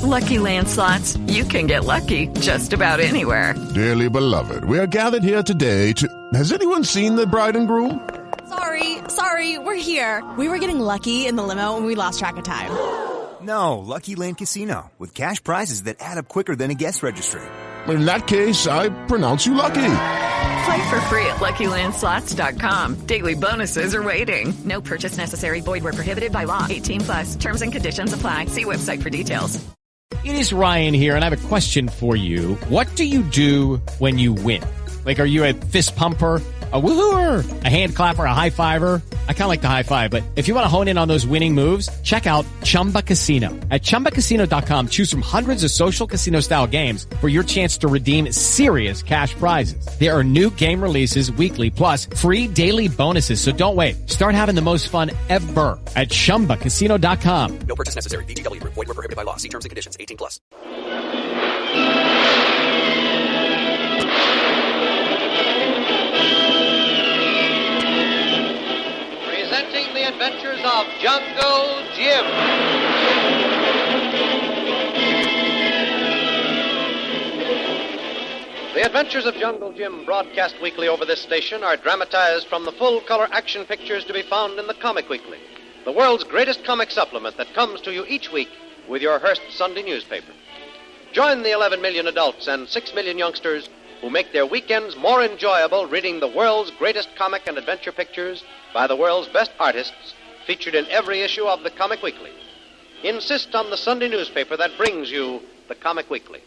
Lucky Land Slots, you can get lucky just about anywhere. Dearly beloved, we are gathered here today to... Has anyone seen the bride and groom? Sorry, we're here. We were getting lucky in the limo and we lost track of time. No, Lucky Land Casino, with cash prizes that add up quicker than a guest registry. In that case, I pronounce you lucky. Play for free at LuckyLandSlots.com. Daily bonuses are waiting. No purchase necessary. Void where prohibited by law. 18+. Terms and conditions apply. See website for details. It is Ryan here, and I have a question for you. What do you do when you win? Like, are you a fist pumper, a woohooer, a hand clapper, a high fiver? I kind of like the high five, but if you want to hone in on those winning moves, check out Chumba Casino. At ChumbaCasino.com, choose from hundreds of social casino-style games for your chance to redeem serious cash prizes. There are new game releases weekly, plus free daily bonuses, so don't wait. Start having the most fun ever at ChumbaCasino.com. No purchase necessary. VGW. Void where prohibited by law. See terms and conditions. 18+. Presenting the adventures of Jungle Jim. The Adventures of Jungle Jim, broadcast weekly over this station, are dramatized from the full-color action pictures to be found in the Comic Weekly, the world's greatest comic supplement that comes to you each week with your Hearst Sunday newspaper. Join the 11 million adults and 6 million youngsters who make their weekends more enjoyable reading the world's greatest comic and adventure pictures by the world's best artists, featured in every issue of the Comic Weekly. Insist on the Sunday newspaper that brings you the Comic Weekly.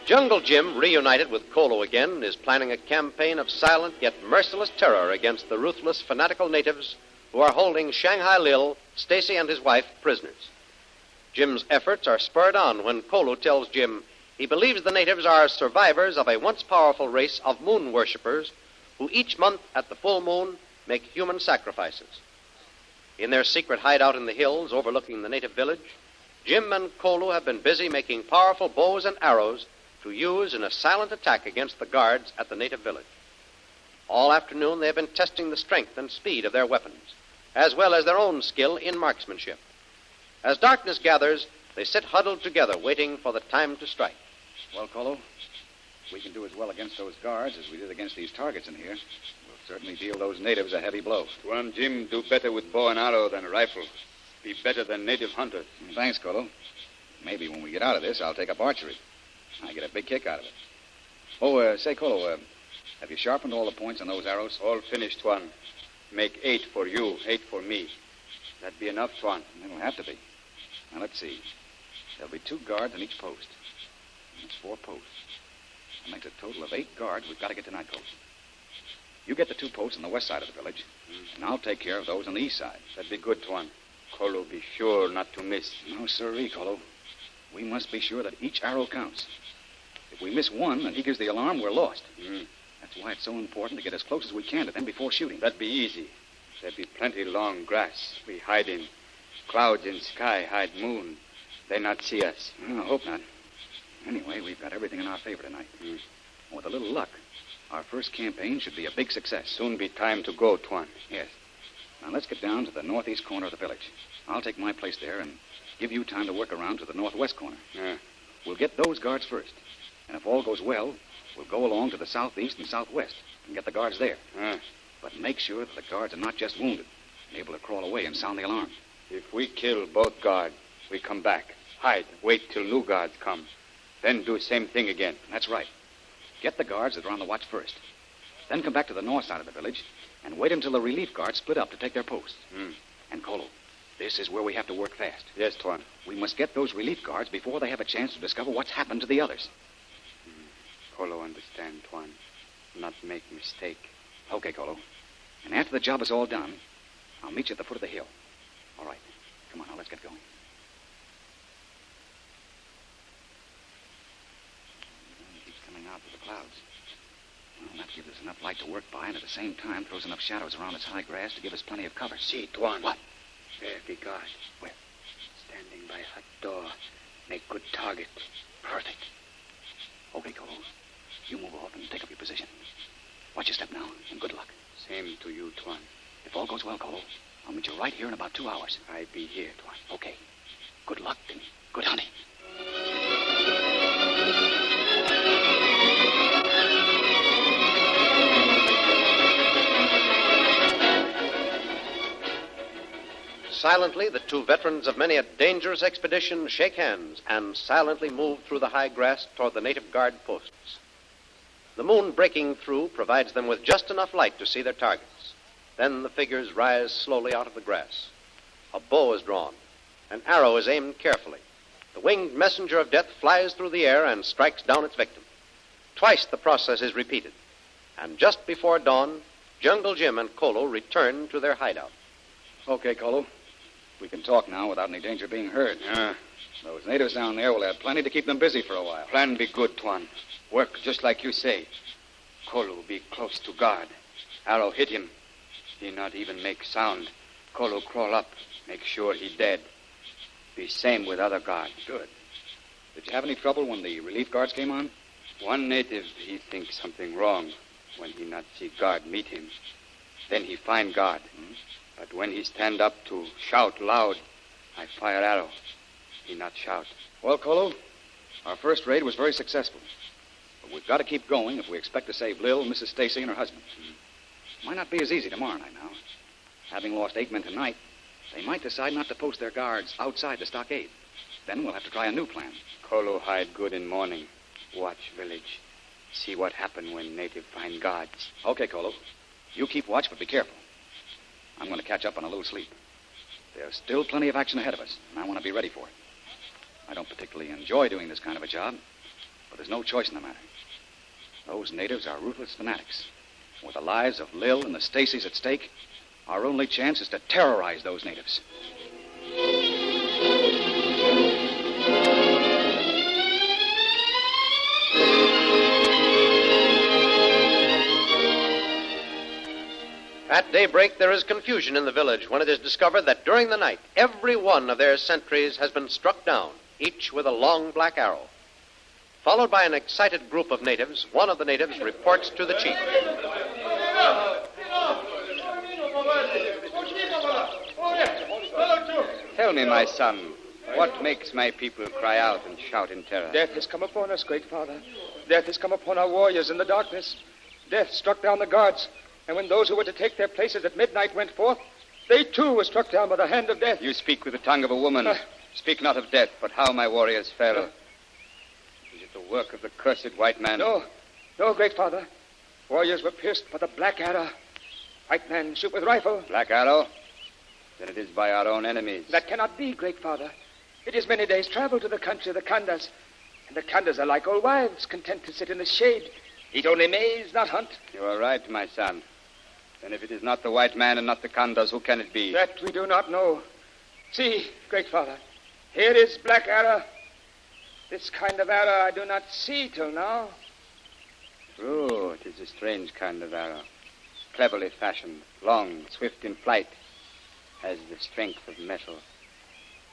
Jungle Jim, reunited with Kolu again, is planning a campaign of silent yet merciless terror against the ruthless, fanatical natives who are holding Shanghai Lil, Stacy, and his wife prisoners. Jim's efforts are spurred on when Kolu tells Jim he believes the natives are survivors of a once powerful race of moon worshippers who each month at the full moon make human sacrifices. In their secret hideout in the hills overlooking the native village, Jim and Kolu have been busy making powerful bows and arrows to use in a silent attack against the guards at the native village. All afternoon they have been testing the strength and speed of their weapons, as well as their own skill in marksmanship. As darkness gathers, they sit huddled together, waiting for the time to strike. Well, Kolu, we can do as well against those guards as we did against these targets in here. We'll certainly deal those natives a heavy blow. Tuan Jim do better with bow and arrow than rifle. Be better than native hunter. Thanks, Kolu. Maybe when we get out of this, I'll take up archery. I get a big kick out of it. Oh, say, Kolu, have you sharpened all the points on those arrows? All finished, Tuan. Make 8 for you, 8 for me. That be enough, Tuan? It'll have to be. Now, let's see. There'll be 2 guards on each post. That's 4 posts. That makes a total of 8 guards we've got to get tonight, Kolu. You get the 2 posts on the west side of the village, and I'll take care of those on the east side. That'd be good, Tuan. Kolu be sure not to miss. No, sirree, Kolu. We must be sure that each arrow counts. If we miss one and he gives the alarm, we're lost. That's why it's so important to get as close as we can to them before shooting. That'd be easy. There'd be plenty long grass. We hide in. Clouds in sky hide moon. They not see us. I hope not. Anyway, we've got everything in our favor tonight. With a little luck, our first campaign should be a big success. Soon be time to go, Tuan. Yes. Now, let's get down to the northeast corner of the village. I'll take my place there and give you time to work around to the northwest corner. We'll get those guards first. And if all goes well, we'll go along to the southeast and southwest and get the guards there. But make sure that the guards are not just wounded and able to crawl away and sound the alarm. If we kill both guards, we come back. Hide. Wait till new guards come. Then do same thing again. That's right. Get the guards that are on the watch first. Then come back to the north side of the village and wait until the relief guards split up to take their posts. And Kolu, this is where we have to work fast. Yes, Tuan. We must get those relief guards before they have a chance to discover what's happened to the others. Kolu understand, Tuan. Not make mistake. Okay, Kolu. And after the job is all done, I'll meet you at the foot of the hill. All right. Come on, now, let's get going. It keeps coming out through the clouds. Well, that gives us enough light to work by, and at the same time throws enough shadows around this high grass to give us plenty of cover. See, Tuan. What? There be guard. Where? Standing by hut door. Make good target. Perfect. Okay, Kolu. You move off and take up your position. Watch your step now, and good luck. Same to you, Tuan. If all goes well, Kolu, I'll meet you right here in about 2 hours. I be here, Tuan. Okay. Good luck and good hunting. Silently, the two veterans of many a dangerous expedition shake hands and silently move through the high grass toward the native guard posts. The moon breaking through provides them with just enough light to see their targets. Then the figures rise slowly out of the grass. A bow is drawn. An arrow is aimed carefully. The winged messenger of death flies through the air and strikes down its victim. Twice the process is repeated. And just before dawn, Jungle Jim and Kolu return to their hideout. Okay, Kolu. We can talk now without any danger being heard. Those natives down there will have plenty to keep them busy for a while. Plan be good, Tuan. Work just like you say. Kolu be close to guard. Arrow hit him. He not even make sound. Kolu crawl up. Make sure he dead. Be same with other guard. Good. Did you have any trouble when the relief guards came on? One native, he think something wrong when he not see guard meet him. Then he find guard. But when he stand up to shout loud, I fire arrow. He not shout. Well, Kolu, our first raid was very successful. But we've got to keep going if we expect to save Lil, Mrs. Stacy, and her husband. Might not be as easy tomorrow night now. Having lost 8 men tonight, they might decide not to post their guards outside the stockade. Then we'll have to try a new plan. Kolu hide good in morning. Watch village. See what happen when native find guards. Okay, Kolu. You keep watch, but be careful. I'm going to catch up on a little sleep. There's still plenty of action ahead of us, and I want to be ready for it. I don't particularly enjoy doing this kind of a job, but there's no choice in the matter. Those natives are ruthless fanatics. With the lives of Lil and the Stacys at stake, our only chance is to terrorize those natives. At daybreak, there is confusion in the village when it is discovered that during the night, every one of their sentries has been struck down, each with a long black arrow. Followed by an excited group of natives, one of the natives reports to the chief. Tell me, my son, what makes my people cry out and shout in terror? Death has come upon us, great father. Death has come upon our warriors in the darkness. Death struck down the guards. And when those who were to take their places at midnight went forth, they too were struck down by the hand of death. You speak with the tongue of a woman. Speak not of death, but how my warriors fell. Is it the work of the cursed white man? No, great father. Warriors were pierced by the black arrow. White man shoot with rifle. Black arrow? Then it is by our own enemies. That cannot be, great father. It is many days' travel to the country of the Kandas. And the Kandas are like old wives, content to sit in the shade. Eat only maize, not hunt. You are right, my son. Then if it is not the white man and not the Kandas, who can it be? That we do not know. See, great father, here is black arrow. This kind of arrow I do not see till now. True, it is a strange kind of arrow. Cleverly fashioned, long, swift in flight. Has the strength of metal.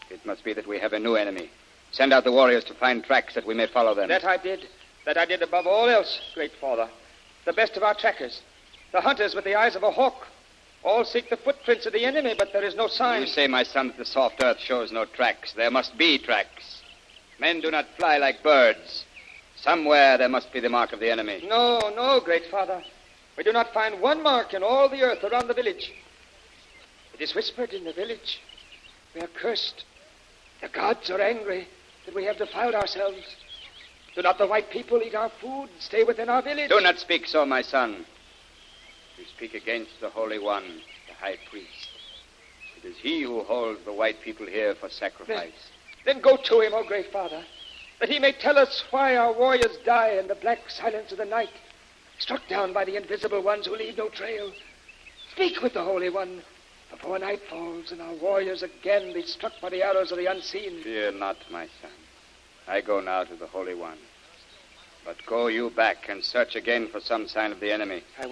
It must be that we have a new enemy. Send out the warriors to find tracks that we may follow them. That I did above all else, great father. The best of our trackers. The hunters with the eyes of a hawk. All seek the footprints of the enemy, but there is no sign. You say, my son, that the soft earth shows no tracks. There must be tracks. Men do not fly like birds. Somewhere there must be the mark of the enemy. No, great father. We do not find one mark in all the earth around the village. It is whispered in the village. We are cursed. The gods are angry that we have defiled ourselves. Do not the white people eat our food, stay within our village? Do not speak so, my son. You speak against the Holy One, the High Priest. It is he who holds the white people here for sacrifice. Then go to him, O great father, that he may tell us why our warriors die in the black silence of the night, struck down by the invisible ones who leave no trail. Speak with the Holy One before night falls and our warriors again be struck by the arrows of the unseen. Fear not, my son. I go now to the Holy One. But go you back and search again for some sign of the enemy. I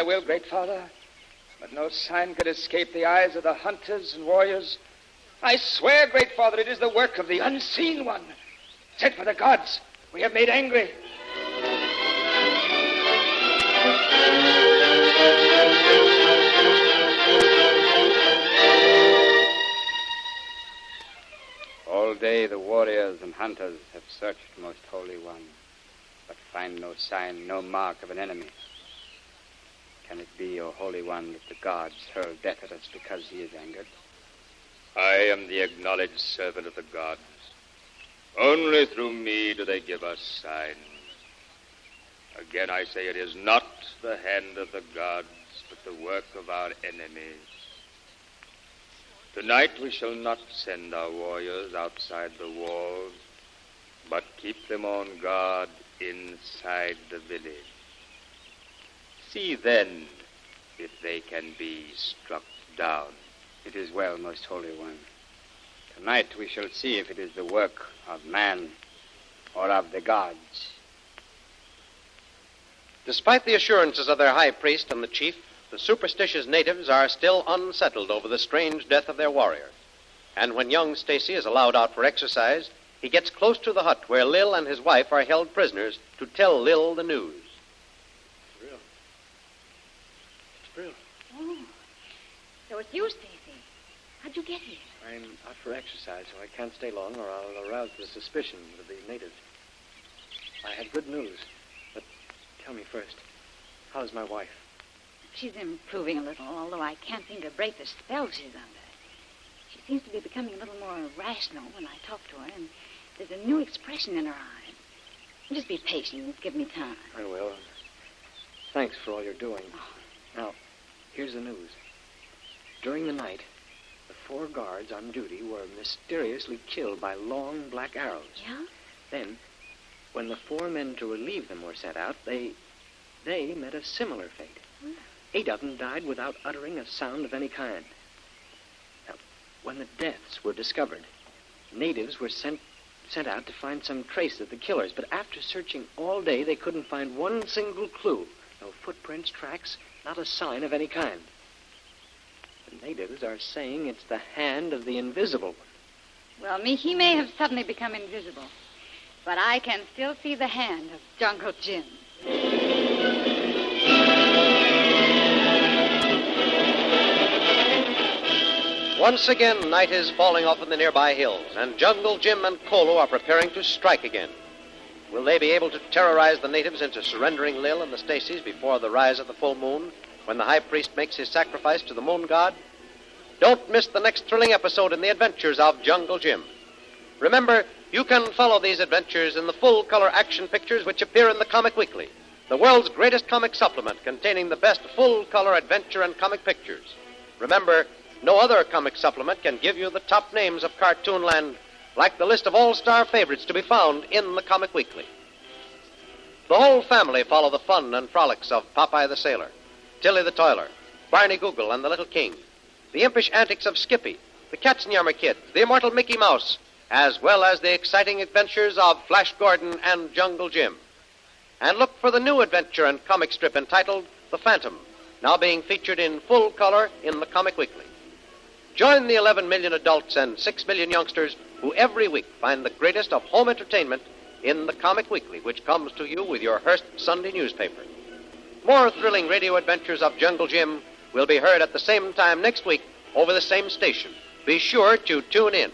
will, great father. But no sign could escape the eyes of the hunters and warriors. I swear, great father, it is the work of the unseen one. Sent for the gods. We have made angry. All day the warriors and hunters have searched, Most Holy One, but find no sign, no mark of an enemy. Can it be, O Holy One, that the gods hurl death at us because he is angered? I am the acknowledged servant of the gods. Only through me do they give us signs. Again I say it is not the hand of the gods, but the work of our enemies. Tonight we shall not send our warriors outside the walls, but keep them on guard inside the village. See then if they can be struck down. It is well, Most Holy One. Tonight we shall see if it is the work of man or of the gods. Despite the assurances of their high priest and the chief, the superstitious natives are still unsettled over the strange death of their warrior. And when young Stacy is allowed out for exercise, he gets close to the hut where Lil and his wife are held prisoners to tell Lil the news. It's real. It's real. Oh, so it's you, Stacy. How'd you get here? I'm out for exercise, so I can't stay long or I'll arouse the suspicion of the natives. I have good news, but tell me first, how's my wife? She's improving a little, although I can't seem to break the spell she's under. She seems to be becoming a little more rational when I talk to her, and there's a new expression in her eyes. Just be patient and give me time. I will. Thanks for all you're doing. Now, here's the news. During the night, the 4 guards on duty were mysteriously killed by long black arrows. Yeah? Then, when the 4 men to relieve them were sent out, they met a similar fate. 8 of them died without uttering a sound of any kind. Now, when the deaths were discovered, natives were sent out to find some trace of the killers, but after searching all day, they couldn't find one single clue. No footprints, tracks, not a sign of any kind. The natives are saying it's the hand of the invisible one. Well, he may have suddenly become invisible, but I can still see the hand of Jungle Jim. Once again, night is falling off in the nearby hills, and Jungle Jim and Kolu are preparing to strike again. Will they be able to terrorize the natives into surrendering Lil and the Stacys before the rise of the full moon, when the high priest makes his sacrifice to the moon god? Don't miss the next thrilling episode in the adventures of Jungle Jim. Remember, you can follow these adventures in the full-color action pictures which appear in the Comic Weekly, the world's greatest comic supplement containing the best full-color adventure and comic pictures. Remember, no other comic supplement can give you the top names of Cartoonland, like the list of all-star favorites to be found in the Comic Weekly. The whole family follow the fun and frolics of Popeye the Sailor, Tilly the Toiler, Barney Google and the Little King, the impish antics of Skippy, the Katzenjammer Kid, the immortal Mickey Mouse, as well as the exciting adventures of Flash Gordon and Jungle Jim. And look for the new adventure and comic strip entitled The Phantom, now being featured in full color in the Comic Weekly. Join the 11 million adults and 6 million youngsters who every week find the greatest of home entertainment in the Comic Weekly, which comes to you with your Hearst Sunday newspaper. More thrilling radio adventures of Jungle Jim will be heard at the same time next week over the same station. Be sure to tune in.